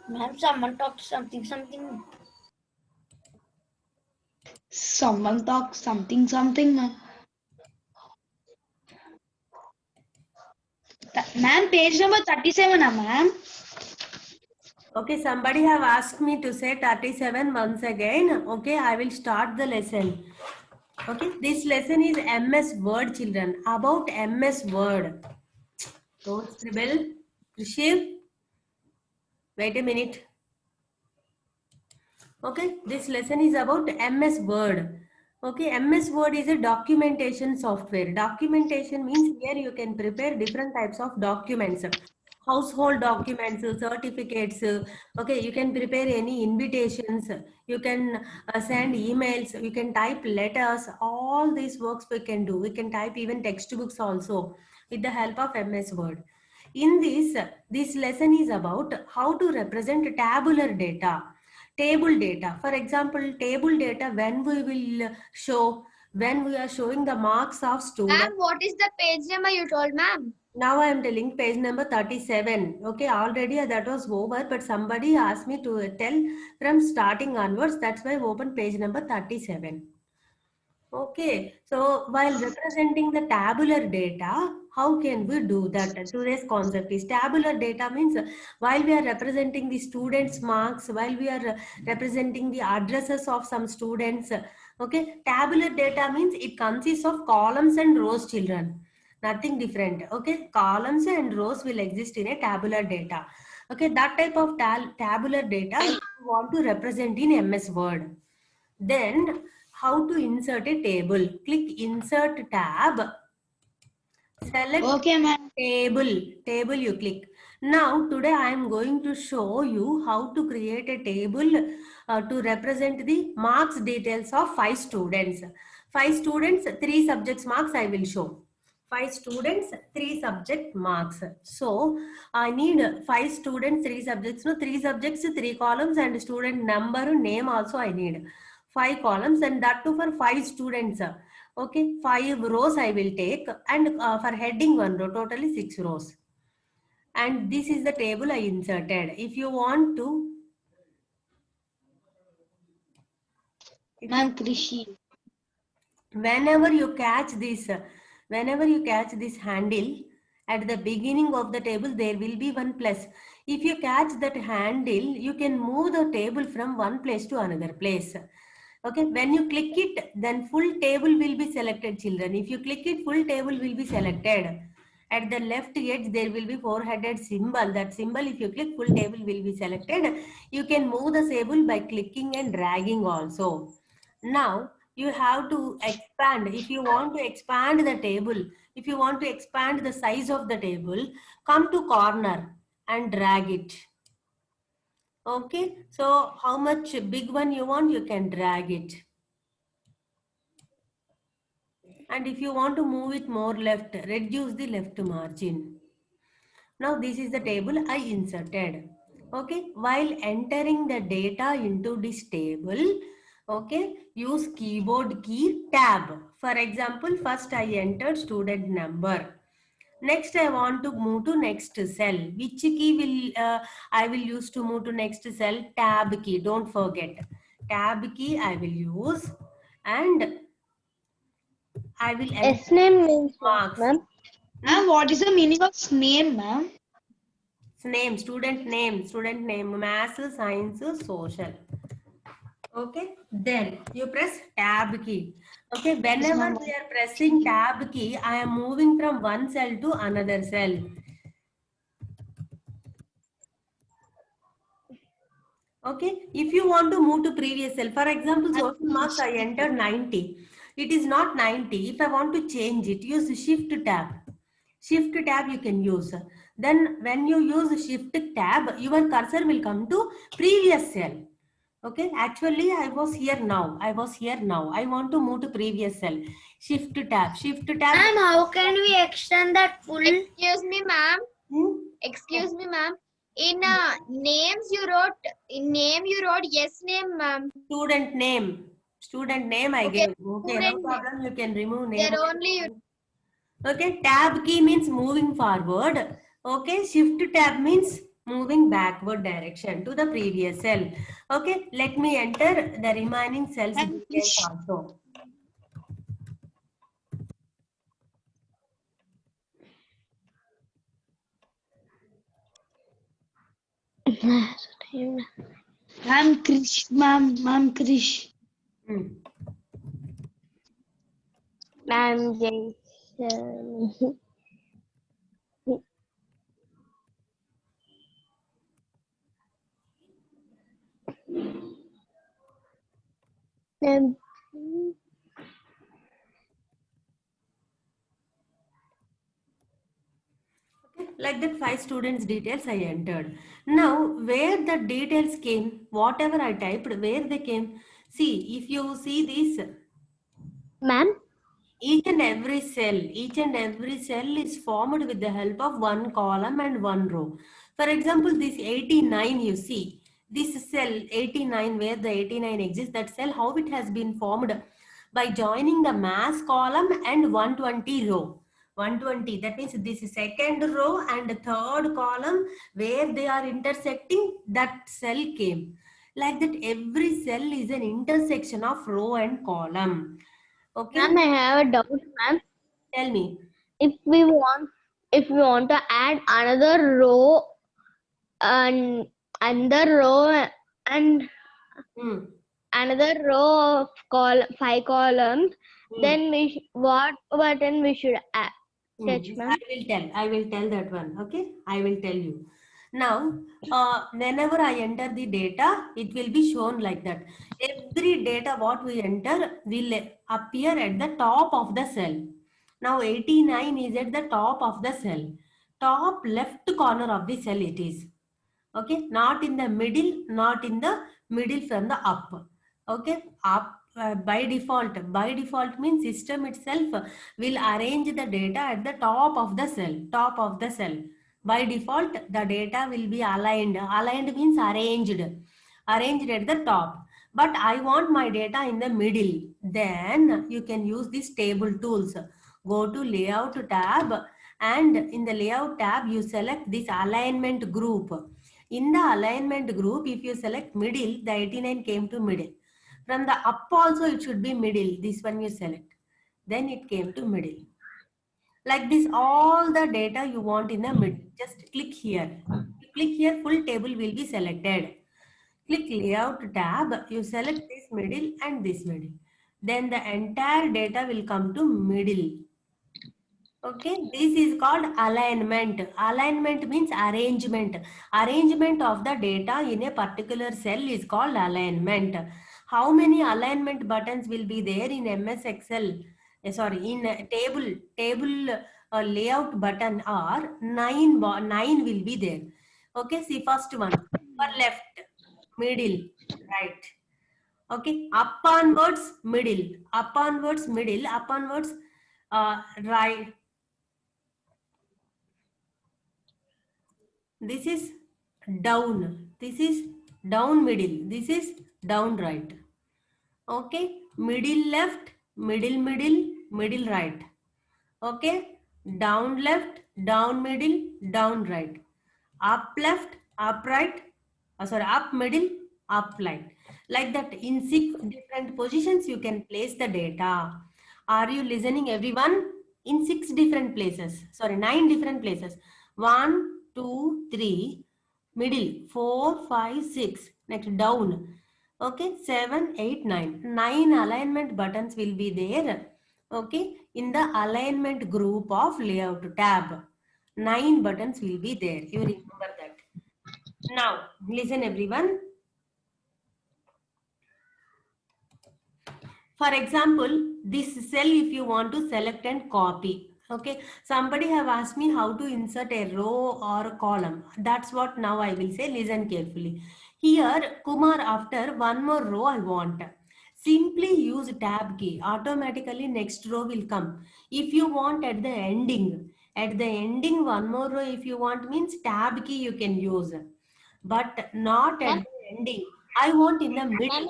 Ma'am, someone talked something. Someone talk something, ma'am. Ma'am, page number 37, ma'am. Okay, somebody have asked me to say 37 once again. Okay, I will start the lesson. Okay, this lesson is MS Word, children. About MS Word. Don't scribble. Rishiv, wait a minute. Okay, this lesson is about MS Word. Okay, MS Word is a documentation software. Documentation means here you can prepare different types of documents. Household documents, certificates. Okay, you can prepare any invitations. You can send emails. You can type letters. All these works we can do. We can type even textbooks also with the help of MS Word. In this lesson is about how to represent tabular data. Table data. For example, table data when we will show, when we are showing the marks of students. Ma'am, what is the page number you told, ma'am? Now I am telling page number 37. Okay, already that was over, but somebody asked me to tell from starting onwards. That's why I opened page number 37. Okay, so while representing the tabular data, how can we do that? Today's concept is tabular data means while we are representing the students' marks, while we are representing the addresses of some students, okay, tabular data means it consists of columns and rows, children. Nothing different. Okay, columns and rows will exist in a tabular data. Okay, that type of tabular data you want to represent in MS Word. Then how to insert a table? Click insert tab. Select Okay, ma'am. table you click. Now today I am going to show you how to create a table to represent the marks details of 5 students. 5 students, 3 subjects marks I will show. 5 students, 3 subject marks. So I need 5 students, 3 subjects. No, 3 subjects, 3 columns, and student number, name also I need. 5 columns, and that too for 5 students. Okay, 5 rows I will take, and for heading 1 row, totally 6 rows. And this is the table I inserted. If you want to, if you Ma'am, Krishi. whenever you catch this, handle at the beginning of the table, there will be one plus. If you catch that handle, you can move the table from one place to another place. Okay, when you click it, then full table will be selected, children. If you click it, full table will be selected. At the left edge, there will be four-headed symbol. That symbol, if you click, full table will be selected. You can move the table by clicking and dragging also. Now, you have to expand. If you want to expand the table, if you want to expand the size of the table, come to corner and drag it. Okay, so how much big one you want, you can drag it. And if you want to move it more left, reduce the left margin. Now this is the table I inserted. Okay, while entering the data into this table, okay, use keyboard key tab. For example, first I entered student number. Next, I want to move to next cell. Which key will I will use to move to next cell? Tab key. Don't forget. Tab key I will use, and I will enter S name means what, marks. ma'am? Ma'am, what is the meaning of name, ma'am? Name, student name, maths, science, social. Okay, then you press tab key. Okay, Yes, whenever ma'am. we are pressing tab key, I am moving from one cell to another cell. Okay, if you want to move to previous cell, for example, social marks I entered 90. It is not 90. If I want to change it, use shift tab. Shift tab you can use. Then when you use shift tab, your cursor will come to previous cell. Okay, actually I was here now. I want to move to previous cell. Shift tab. Ma'am, how can we extend that full? Excuse me, ma'am. Hmm? Excuse me, ma'am. In names you wrote yes name, ma'am. Student name. Student name I Okay, gave. Okay, no student name. problem. You can remove name. There only Okay, tab key means moving forward. Okay, shift tab means moving backward direction to the previous cell. Okay, let me enter the remaining cells Ma'am, details Krish. also. Ma'am, Krish. Ma'am, Krish. Hmm. Ma'am Jason. Ma'am. Okay, like that 5 students details I entered. Now where the details came, whatever I typed, where they came. See, if you see this, Ma'am. each and every cell is formed with the help of one column and one row. For example, this 89 you see, this cell 89 where the 89 exists, that cell how it has been formed by joining the mass column and 120 row. 120, that means this is second row and third column where they are intersecting, that cell came. Like that every cell is an intersection of row and column. Okay, Ma'am, I have a doubt, ma'am. tell me. If we want, if we want to add and another row and Hmm. another row of 5 columns, Hmm. then what button we should touch, Yes, ma'am? I will tell that one. Okay, I will tell you. Now, whenever I enter the data, it will be shown like that. Every data what we enter will appear at the top of the cell. Now, 89 is at the top of the cell. Top left corner of the cell it is. Okay, not in the middle, not in the middle from the up. Okay, up by default means system itself will arrange the data at the top of the cell. By default the data will be aligned means arranged at the top, but I want my data in the middle. Then you can use these table tools. Go to layout tab, and in the layout tab you select this alignment group. In the alignment group, if you select middle, the 89 came to middle. From the up also it should be middle. This one you select. Then it came to middle. Like this, all the data you want in the middle. Just click here. You click here, full table will be selected. Click layout tab. You select this middle and this middle. Then the entire data will come to middle. Okay, this is called alignment. Alignment means arrangement. Arrangement of the data in a particular cell is called alignment. How many alignment buttons will be there in MS Excel? Sorry, in table layout button are nine will be there. Okay, see first one for left, middle, right. Okay, up onwards, middle, up onwards, middle, up onwards, right. This is down. This is down middle. This is down right. Okay. Middle left, middle right. Okay. Down left, down middle, down right. Up left, up right. Sorry, up middle, up right. Like that, in 6 different positions, you can place the data. Are you listening, everyone? In 6 different places. Sorry, 9 different places. 1, 2, 3, middle, 4, 5, 6. Next, down. Okay, 7, 8, 9. 9 alignment buttons will be there. Okay, in the alignment group of layout tab. 9 buttons will be there. You remember that. Now, listen everyone. For example, this cell if you want to select and copy. Okay, somebody have asked me how to insert a row or a column. That's what now I will say. Listen carefully. Here, Kumar, after one more row I want. Simply use tab key. Automatically next row will come. If you want at the ending one more row if you want means tab key you can use. But not at Ma'am, the ending. I want in the middle. ma'am,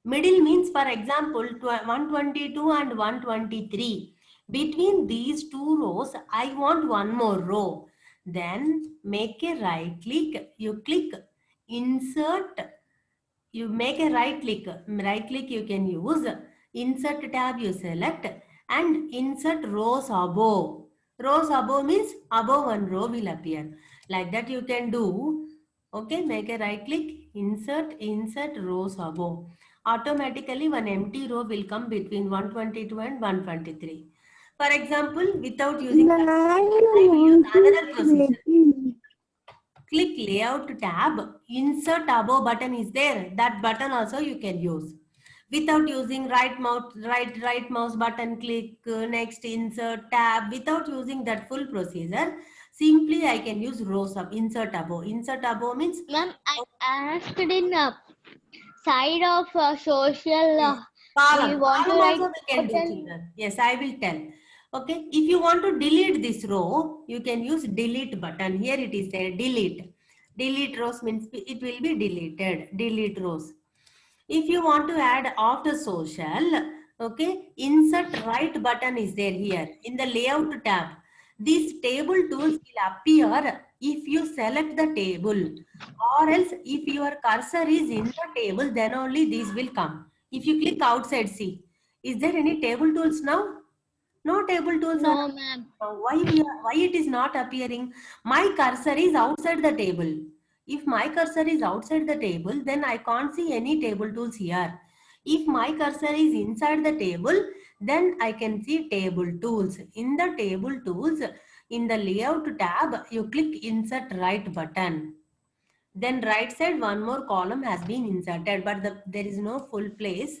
Middle means, for example, 122 and 123. Between these two rows, I want one more row. Then make a right click. You click insert. You make a right click. Right click you can use. Insert tab you select and insert rows above. Rows above means above one row will appear. Like that you can do. Okay, make a right click, insert rows above. Automatically one empty row will come between 122 and 123. For example, without using that, I will use another procedure. Click layout tab, insert above button is there. That button also you can use. Without using right mouse button, click next insert tab. Without using that full procedure, simply I can use rows of insert above. Insert above means Ma'am, I asked in side of social, yes. we Column. want to Column write also we can do, button. children. Yes, I will tell. Okay. If you want to delete this row, you can use delete button. Here it is there, delete. Delete rows means it will be deleted. Delete rows. If you want to add after social, okay, insert right button is there here in the layout tab. These table tools will appear if you select the table, or else if your cursor is in the table, then only these will come. If you click outside, see, is there any table tools now? No table tools are. No, ma'am. Why it is not appearing? My cursor is outside the table. If my cursor is outside the table, then I can't see any table tools here. If my cursor is inside the table, then I can see table tools. In the table tools, in the layout tab, you click insert right button. Then right side one more column has been inserted, but there is no full place.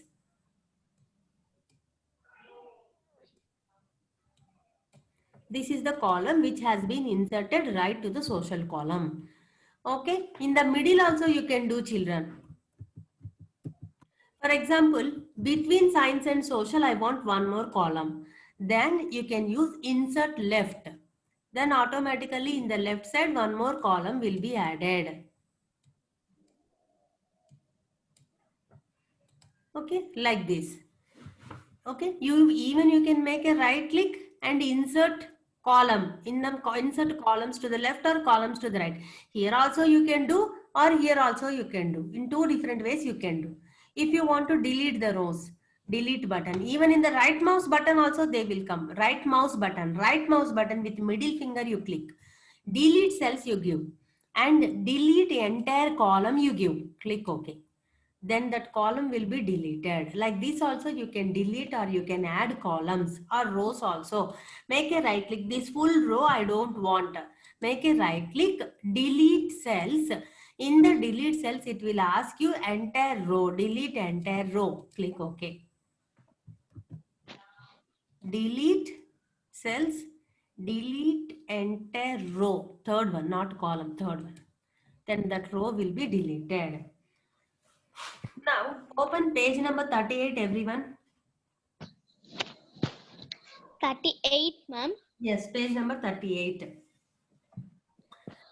This is the column which has been inserted right to the social column. Okay, in the middle also you can do, children. For example, between science and social, I want one more column. Then you can use insert left. Then automatically in the left side, one more column will be added. Okay, like this. Okay, you can make a right click and insert column. Insert columns to the left or columns to the right. Here also you can do, or here also you can do. In two different ways you can do. If you want to delete the rows, delete button. Even in the right mouse button also they will come. Right mouse button with middle finger you click. Delete cells you give, and delete entire column you give. Click OK. Then that column will be deleted. Like this also you can delete, or you can add columns or rows also. Make a right click. This full row I don't want. Make a right click, delete cells. In the delete cells, it will ask you entire row. Delete entire row. Click OK. Delete cells. Delete entire row. Third one, not column, third one. Then that row will be deleted. Now open page number 38, everyone. 38, ma'am. Yes, page number 38.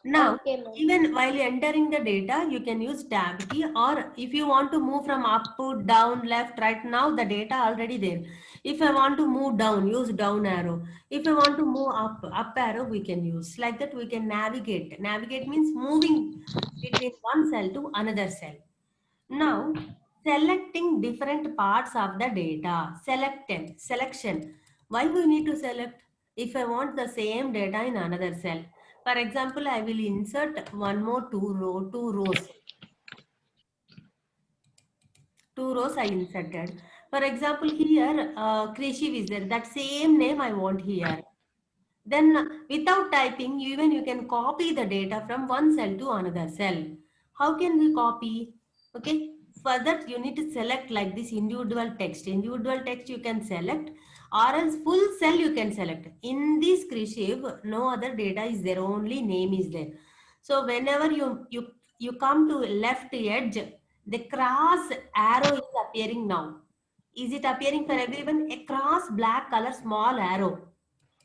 Now, Okay, ma'am. even while entering the data, you can use tab key, or if you want to move from up, down, left, right, now the data already there. If I want to move down, use down arrow. If I want to move up arrow, we can use. Like that we can navigate. Navigate means moving between one cell to another cell. Now, selecting different parts of the data. Selection. Why we need to select? If I want the same data in another cell. For example, I will insert one more two rows. Two rows I inserted. For example, here, Krishiv is there. That same name I want here. Then without typing, even you can copy the data from one cell to another cell. How can we copy? Okay, for that you need to select like this individual text. Individual text you can select, or else full cell you can select. In this Krishiv, no other data is there, only name is there. So whenever you come to left edge, the cross arrow is appearing now. Is it appearing for everyone? A cross black color small arrow.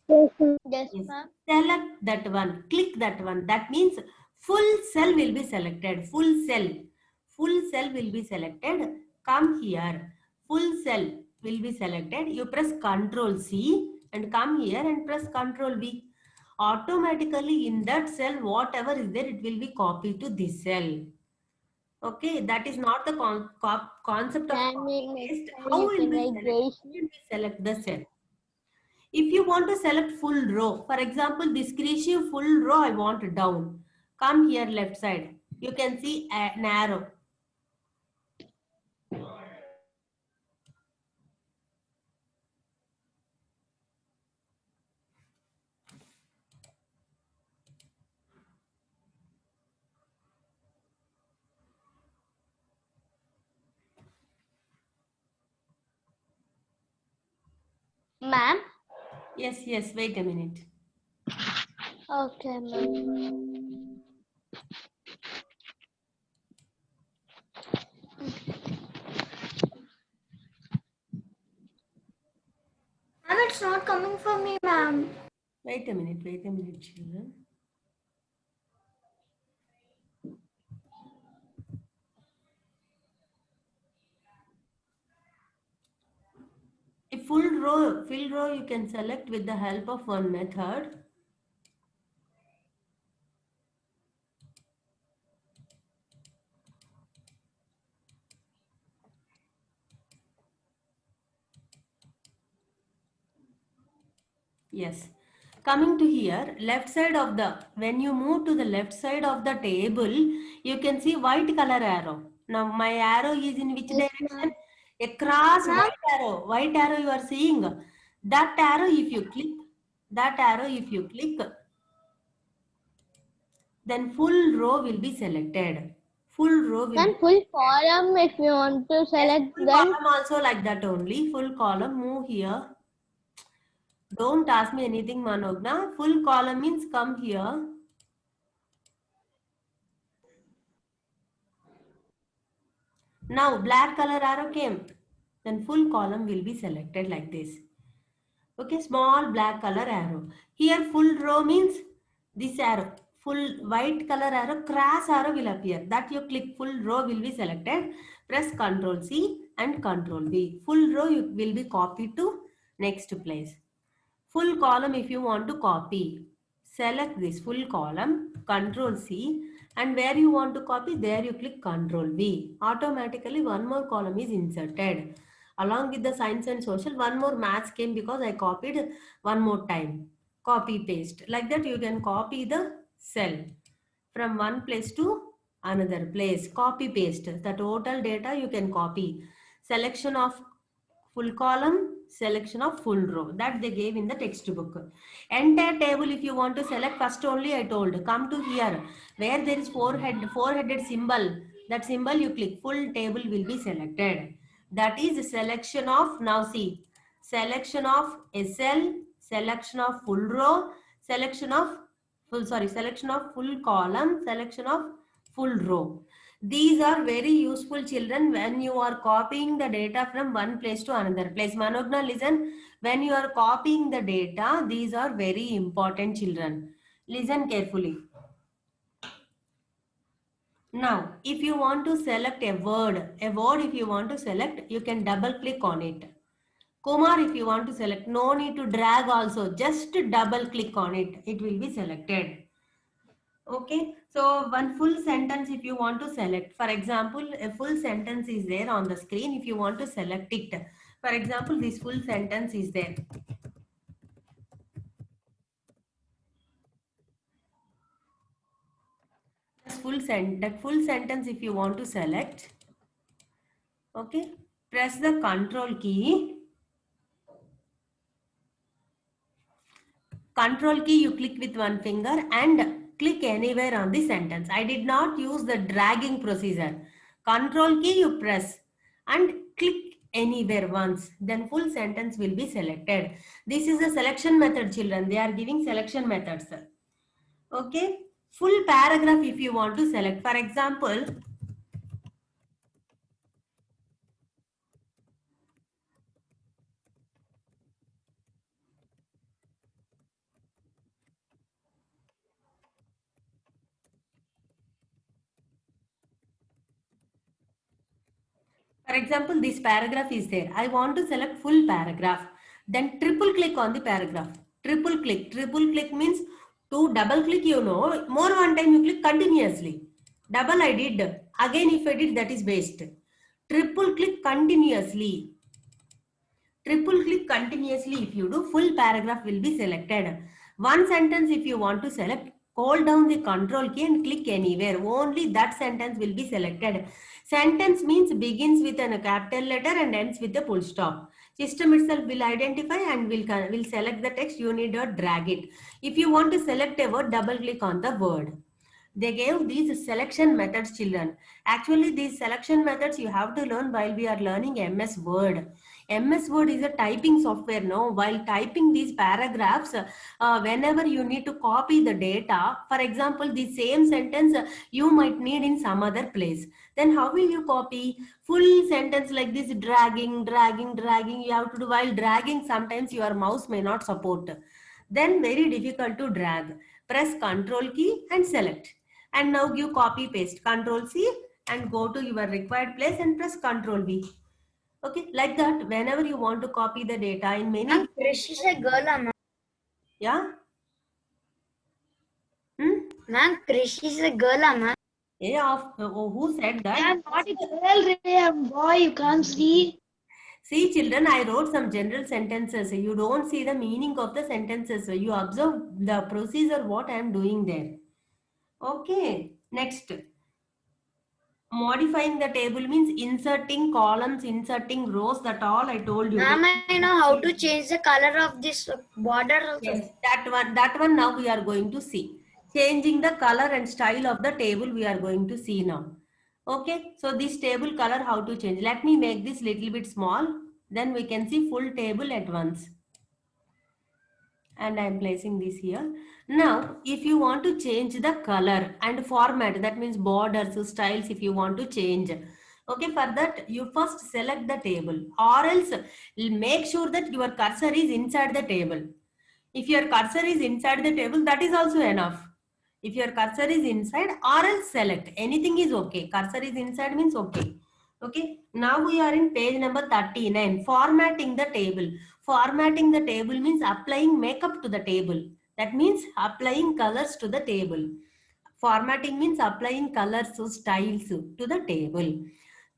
Yes, Yes. ma'am. Select that one. Click that one. That means full cell will be selected. Full cell. Full cell will be selected. Come here. Full cell will be selected. You press Ctrl C and come here and press Ctrl V. automatically in that cell, whatever is there, it will be copied to this cell. Okay, that is not the concept of And copy in next paste. time How you will can we write select? very How will we select the cell? If you want to select full row, for example, this Krishi full row I want down. Come here left side. You can see an arrow. ma'am. Yes, yes, wait a minute. Okay, ma'am. Ma'am, it's not coming from me, ma'am. Wait a minute, children. A full row you can select with the help of one method. Yes. Coming to here, left side of when you move to the left side of the table, you can see white color arrow. Now my arrow is in which Yes, direction? ma'am. Across Ma'am? white arrow you are seeing. That arrow if you click, then full row will be selected. Full row will Ma'am, be, full column if you want to yes, select, full then column also like that only. Full column, move here. Don't ask me anything, Manogna. Full column means come here. Now black color arrow came. Then full column will be selected like this. Okay, small black color arrow. Here full row means this arrow. Full white color arrow, cross arrow will appear. That you click, full row will be selected. Press Ctrl C and Ctrl V. Full row will be copied to next place. Full column if you want to copy. Select this full column, Ctrl C, and where you want to copy, there you click Ctrl V. Automatically one more column is inserted. Along with the science and social, one more maths came because I copied one more time. Copy paste. Like that you can copy the cell from one place to another place. Copy paste. The total data you can copy. Selection of full column, selection of full row. That they gave in the textbook. Entire table if you want to select, first only I told, come to here where there is four-headed symbol. That symbol you click, full table will be selected. That is selection of, now see, selection of SL, selection of full row, selection of selection of full column, selection of full row. These are very useful, children, when you are copying the data from one place to another place. Manogna, listen, when you are copying the data, these are very important, children. Listen carefully. Now, if you want to select a word if you want to select, you can double click on it. Kumar, if you want to select, no need to drag also, just double click on it. It will be selected. Okay, so one full sentence if you want to select. For example, a full sentence is there on the screen if you want to select it. For example, this full sentence is there. That full sentence if you want to select. Okay, press the control key. Control key you click with one finger and click anywhere on the sentence. I did not use the dragging procedure. Control key you press and click anywhere once. Then full sentence will be selected. This is the selection method, children. They are giving selection methods. Okay. Full paragraph if you want to select. For example, this paragraph is there. I want to select full paragraph. Then triple click on the paragraph. Triple click. Triple click means To double click, more one time you click continuously. Double I did. Again if I did, that is waste. Triple click continuously. Triple click continuously. If you do, full paragraph will be selected. One sentence if you want to select, hold down the control key and click anywhere. Only that sentence will be selected. Sentence means begins with a capital letter and ends with a full stop. System itself will identify and will select the text. You need to drag it. If you want to select a word, double click on the word. They gave these selection methods, children. Actually, these selection methods you have to learn while we are learning MS Word. MS Word is a typing software. No, while typing these paragraphs, whenever you need to copy the data, for example, the same sentence you might need in some other place. Then how will you copy full sentence like this? Dragging, dragging, dragging. You have to do while dragging. Sometimes your mouse may not support. Then very difficult to drag. Press Ctrl key and select. And now give copy paste. Ctrl C and go to your required place and press Ctrl V. Okay, like that. Whenever you want to copy the data in many. Ma'am, Krish is a girl, ma'am. Yeah. Ma'am, Krish is a girl, ma'am. Yeah. Who said that? I'm not a girl, Ray. I'm boy. You can't see. See, children, I wrote some general sentences. You don't see the meaning of the sentences. You observe the procedure, what I am doing there. Okay. Next. Modifying the table means inserting columns, inserting rows. That all I told you. Ma'am, I know how to change the color of this border also. Yes, that one now we are going to see. Changing the color and style of the table we are going to see now. Okay, so this table color how to change. Let me make this little bit small. Then we can see full table at once. And I am placing this here. Now, if you want to change the color and format, that means borders, styles, if you want to change. Okay, for that, you first select the table or else make sure that your cursor is inside the table. If your cursor is inside the table, that is also enough. If your cursor is inside or else select. Anything is okay. Cursor is inside means okay. Okay. Now we are in page number 39. Formatting the table. Formatting the table means applying makeup to the table. That means applying colors to the table. Formatting means applying colors or styles to the table.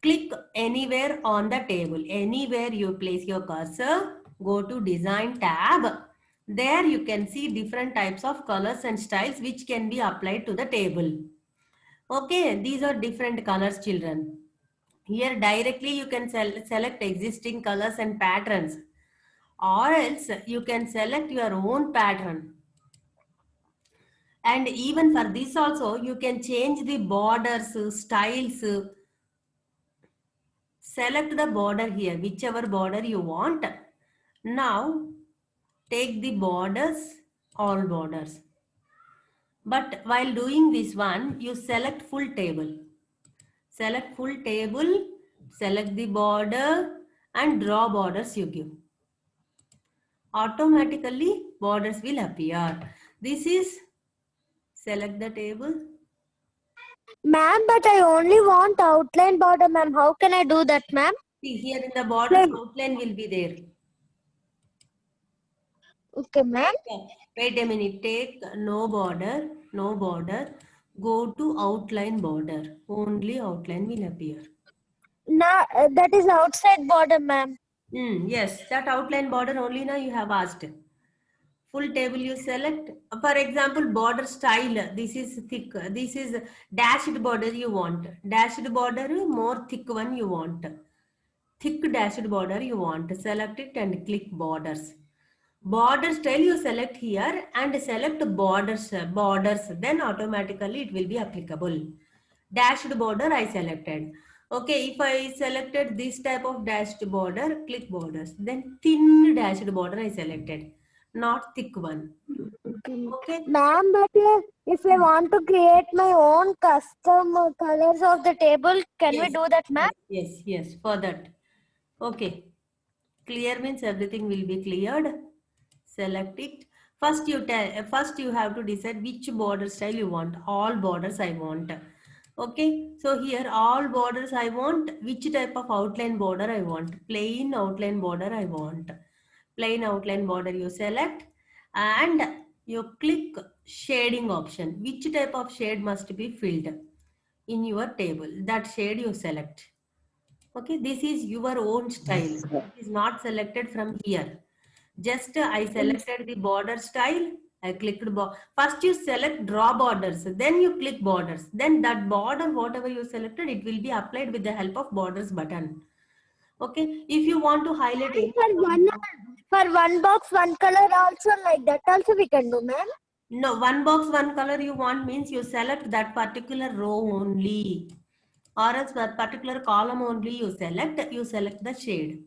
Click anywhere on the table. Anywhere you place your cursor, go to Design tab. There you can see different types of colors and styles which can be applied to the table. Okay, these are different colors, children. Here directly you can select existing colors and patterns, or else you can select your own pattern. And even for this also you can change the borders, styles. Select the border here, whichever border you want. Now take the borders, all borders. But while doing this one, you select full table. Select full table, select the border and draw borders you give. Automatically borders will appear. This is select the table. Ma'am, but I only want outline border, ma'am. How can I do that, ma'am? See here in the borders outline will be there. Okay, ma'am. Wait a minute, take no border, no border. Go to outline border. Only outline will appear. Now, that is outside border, ma'am. Yes, that outline border only now you have asked. Full table you select. For example, border style. This is thick. This is dashed border you want. Dashed border, more thick one you want. Thick dashed border you want. Select it and click borders. Border style you select here and select borders. Then automatically it will be applicable. Dashed border I selected. Okay, if I selected this type of dashed border, click borders. Then thin dashed border I selected, not thick one. Okay. Ma'am, but if I want to create my own custom colors of the table, can we do that, ma'am? Yes, for that. Okay. Clear means everything will be cleared. Select it. First you have to decide which border style you want. All borders I want. Okay, so here all borders I want. Which type of outline border I want? Plain outline border I want. Plain outline border you select and you click shading option. Which type of shade must be filled in your table? That shade you select. Okay, this is your own style. It is not selected from here. Just I selected the border style. I clicked first you select draw borders, then you click borders. Then that border, whatever you selected, it will be applied with the help of borders button. Okay, if you want to highlight any For one box, one color also, like that also we can do, ma'am. no, one box, one color you want means you select that particular row only, or else that particular column only you select the shade.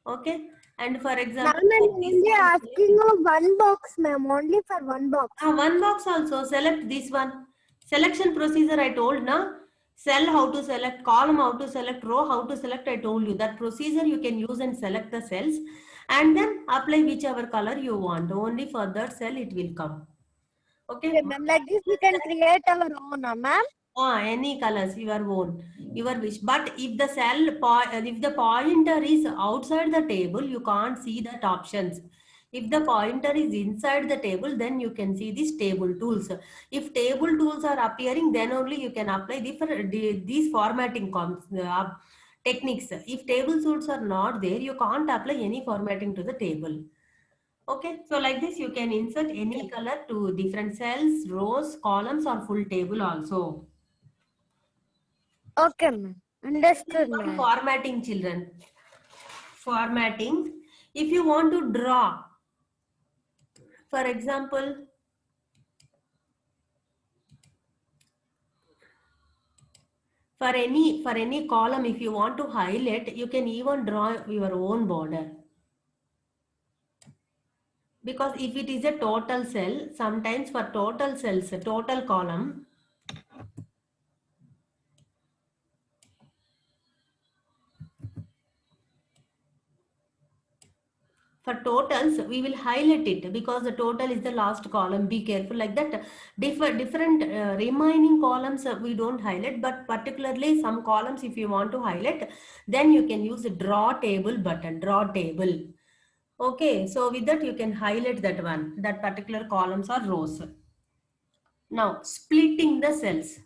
Okay, and for Now example, I'm for this only you asking of one box, ma'am. Only for one box. one box also select this one. Selection procedure I told na. Cell how to select, column how to select, row how to select. I told you that procedure you can use and select the cells, and then apply whichever color you want. Only for that cell it will come. Okay. Okay, ma'am. Like this, we can create our own, ma'am. Any colors your own, your wish. But if the if the pointer is outside the table, you can't see that options. If the pointer is inside the table, then you can see these table tools. If table tools are appearing, then only you can apply these formatting techniques. If table tools are not there, you can't apply any formatting to the table. Okay, so like this, you can insert any color to different cells, rows, columns, or full table also. Okay, ma'am. This is Understood, called ma'am. formatting, children. Formatting. If you want to draw, for example, for any column, if you want to highlight, you can even draw your own border. Because if it is a total cell, sometimes for total cells, total column, for totals we will highlight it because the total is the last column. Be careful like that. Different remaining columns we don't highlight, but particularly some columns if you want to highlight, then you can use the draw table button, draw table. Okay, so with that you can highlight that one, that particular columns or rows. Now splitting the cells.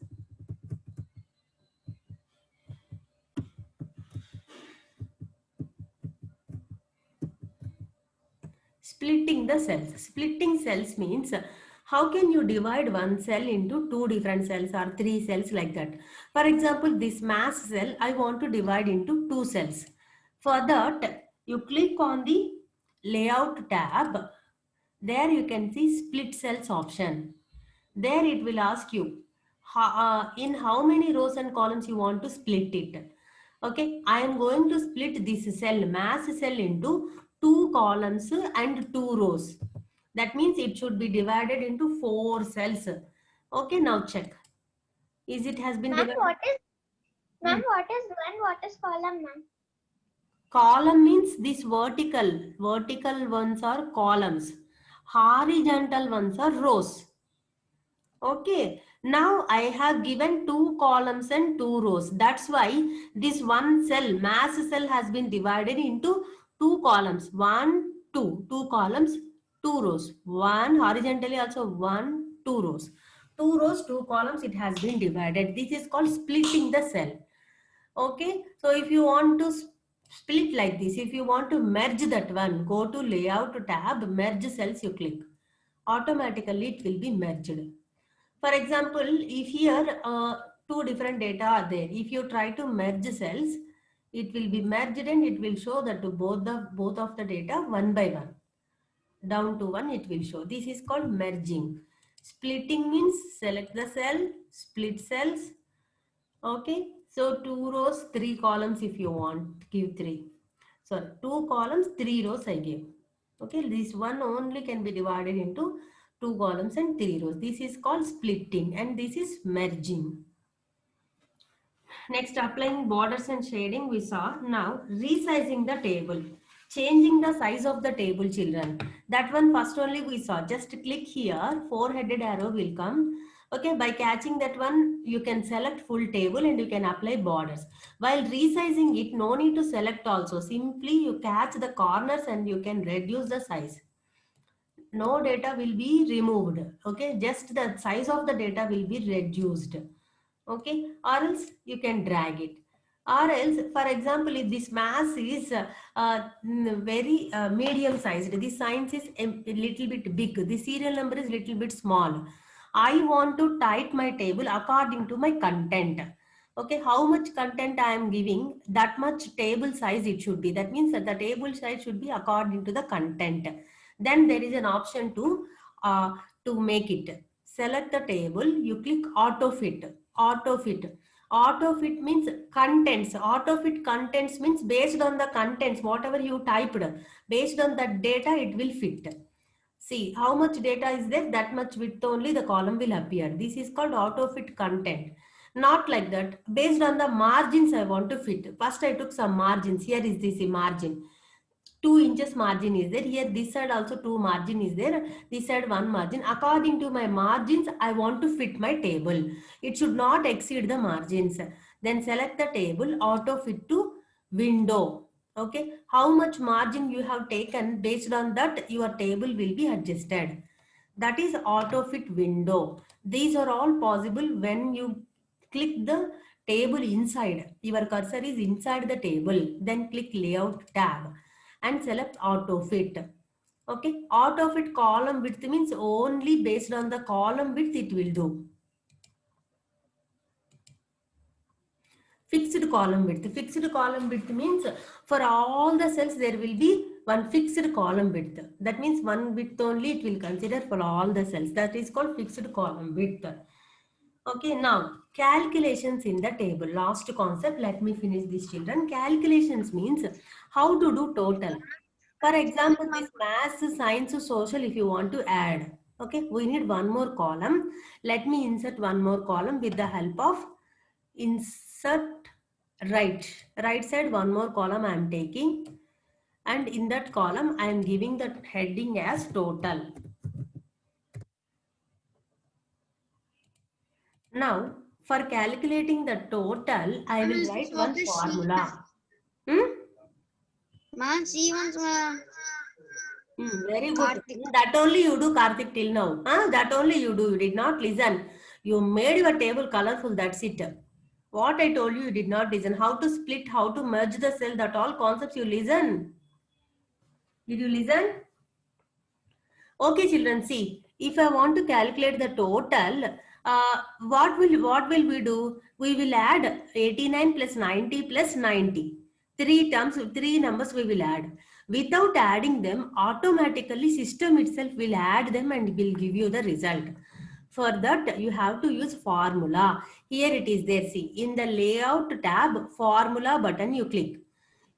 Splitting the cells. Splitting cells means how can you divide one cell into two different cells or three cells like that. For example, this mass cell I want to divide into two cells. For that, you click on the layout tab. There you can see split cells option. There it will ask you in how many rows and columns you want to split it. Okay, I am going to split this cell, mass cell, into two columns and two rows. That means it should be divided into four cells. Okay, now check. Is it has been Ma'am, divided? what is Hmm. ma'am? What is one? What is column, ma'am? Column means this vertical ones are columns. Horizontal ones are rows. Okay, now I have given two columns and two rows. That's why this one cell, mass cell has been divided into two columns. One, two, two columns, two rows. One horizontally also one, two rows. Two rows, two columns, it has been divided. This is called splitting the cell. Okay, so if you want to split like this, if you want to merge that one, go to layout tab, merge cells, you click. Automatically it will be merged. For example, if here two different data are there, if you try to merge cells, it will be merged and it will show that to both of the data one by one. Down to one it will show. This is called merging. Splitting means select the cell, split cells. Okay, so two rows, three columns if you want, give three. Sorry, two columns, three rows I gave. Okay, this one only can be divided into two columns and three rows. This is called splitting and this is merging. Next, applying borders and shading we saw. Now, resizing the table. Changing the size of the table, children. That one first only we saw. Just click here, four-headed arrow will come. Okay, by catching that one, you can select full table and you can apply borders. While resizing it, no need to select also. Simply you catch the corners and you can reduce the size. no data will be removed. Okay, just the size of the data will be reduced. Okay, or else you can drag it. Or else, for example, if this mass is very medium sized, this science is a little bit big, the serial number is little bit small. I want to type my table according to my content. Okay, how much content I am giving, that much table size it should be. That means that the table size should be according to the content. Then there is an option to make it. Select the table, you click auto fit. Auto fit. Auto fit means contents. Auto fit contents means based on the contents, whatever you typed, based on that data, it will fit. See how much data is there, that much width only the column will appear. This is called auto fit content. Not like that. Based on the margins I want to fit. First I took some margins. Here is this margin. 2 inches margin is there. Here this side also 2 margin is there. This side 1 margin. According to my margins, I want to fit my table. It should not exceed the margins. Then select the table, auto fit to window. Okay, how much margin you have taken, based on that your table will be adjusted. That is auto fit window. These are all possible when you click the table inside. Your cursor is inside the table. Then click layout tab and select auto fit. Okay, auto fit column width means only based on the column width it will do. Fixed column width. Fixed column width means for all the cells there will be one fixed column width. That means one width only it will consider for all the cells. That is called fixed column width. Okay, now calculations in the table. Last concept, let me finish this, children. Calculations means how to do total. For example, this maths, science, social, if you want to add. Okay, we need one more column. Let me insert one more column with the help of insert right side. One more column I am taking, and in that column I am giving the heading as total. Now, for calculating the total, I will write one formula. Ma'am, see once, ma'am. Very good. That only you do, Karthik, till now. That only you do. You did not listen. You made your table colorful. That's it. What I told you, you did not listen. How to split, how to merge the cell, that all concepts you listen. Did you listen? Okay, children, see, if I want to calculate the total, what will we do? We will add 89 plus 90 plus 90. Three numbers we will add. Without adding them, automatically system itself will add them and will give you the result. For that, you have to use formula. Here it is there, see, in the layout tab, formula button you click.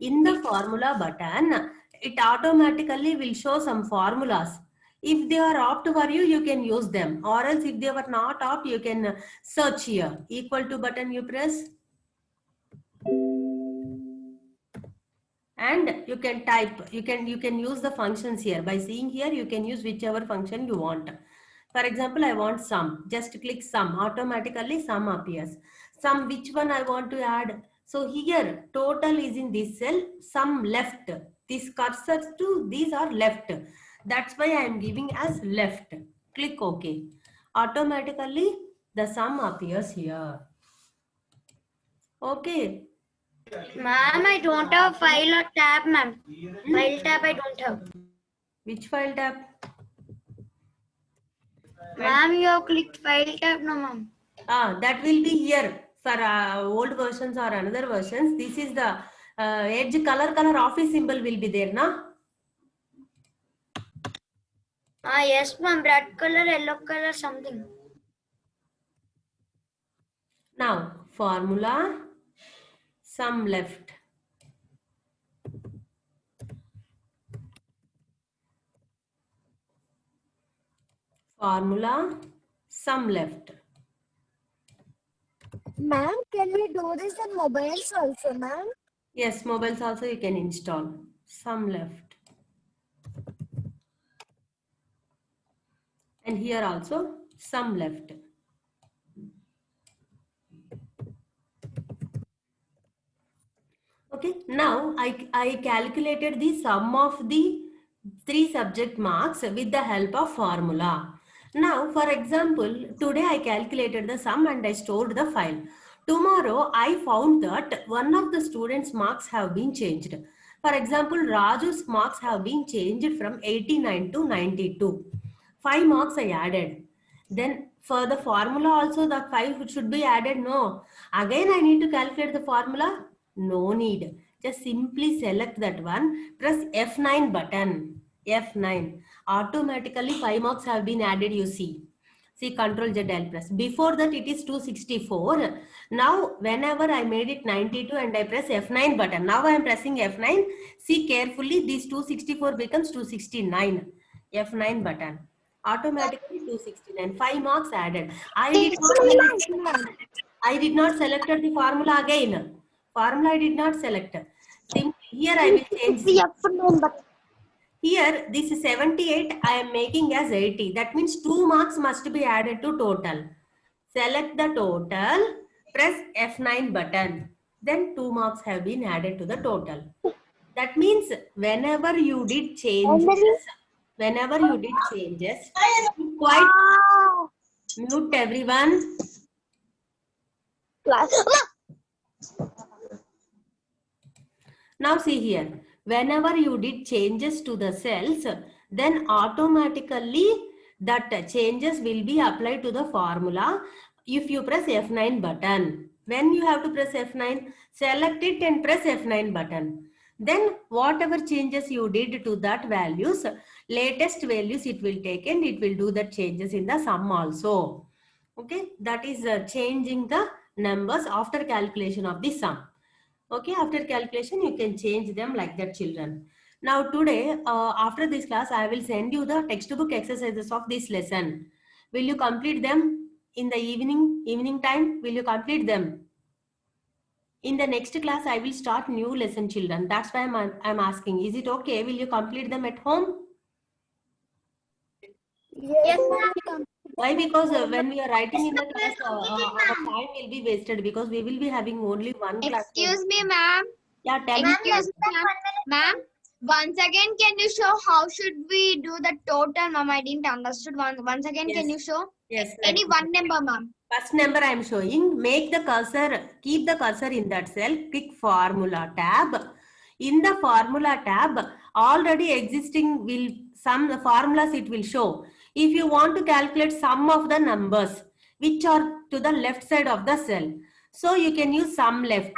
In the formula button, it automatically will show some formulas. If they are opt for you, you can use them. Or else if they were not opt, you can search here. Equal to button you press. And you can type. You can use the functions here. By seeing here, you can use whichever function you want. For example, I want sum. Just click sum. Automatically sum appears. Sum, which one I want to add? So here, total is in this cell, sum left. These cursors to these are left. That's why I am giving as left. Click OK. Automatically, the sum appears here. Okay. Ma'am, I don't have file or tab, ma'am. File tab I don't have. Which file tab? Ma'am, you have clicked file tab, no, ma'am. That will be here for old versions or another versions. This is the edge color office symbol will be there, na? Yes, ma'am. Red color, yellow color, something. Now, formula, sum left. Formula, sum left. Ma'am, can we do this on mobiles also, ma'am? Yes, mobiles also you can install. Sum left. And here also, sum left. Okay, now I calculated the sum of the 3 subject marks with the help of formula. Now, for example, today I calculated the sum and I stored the file. Tomorrow, I found that one of the students' marks have been changed. For example, Raju's marks have been changed from 89 to 92. 5 marks I added. Then for the formula also the 5 should be added. No. Again I need to calculate the formula. No need. Just simply select that one. Press F9 button. F9. Automatically 5 marks have been added, you see. See, Control Z I'll press. Before that it is 264. Now whenever I made it 92 and I press F9 button. Now I am pressing F9. See carefully, this 264 becomes 269. F9 button. Automatically 269. 5 marks added. I did not select the formula again. Formula I did not select. Simply here I will change. Here this is 78. I am making as 80. That means 2 marks must be added to total. Select the total. Press F9 button. Then 2 marks have been added to the total. That means whenever you did changes, quite mute everyone. Now see here, whenever you did changes to the cells, then automatically that changes will be applied to the formula if you press F9 button. When you have to press F9, select it and press F9 button. Then whatever changes you did to that values, latest values it will take and it will do the changes in the sum also. Okay, that is changing the numbers after calculation of the sum. Okay, after calculation, you can change them like that, children. Now today, after this class, I will send you the textbook exercises of this lesson. Will you complete them in the evening time? Will you complete them? In the next class, I will start new lesson, children. That's why I'm asking. Is it okay? Will you complete them at home? Yes, Why? Because when we are writing in the class, our time will be wasted because we will be having only one class. Excuse me, ma'am. Yeah, tell me. Excuse me, ma'am. Once again, can you show how should we do the total, ma'am? I didn't understood. Once again, can you show? Yes. Any one number, ma'am. First number I am showing. Make the cursor, keep the cursor in that cell. Click formula tab. In the formula tab, already existing will some formulas it will show. If you want to calculate sum of the numbers which are to the left side of the cell, so you can use sum left.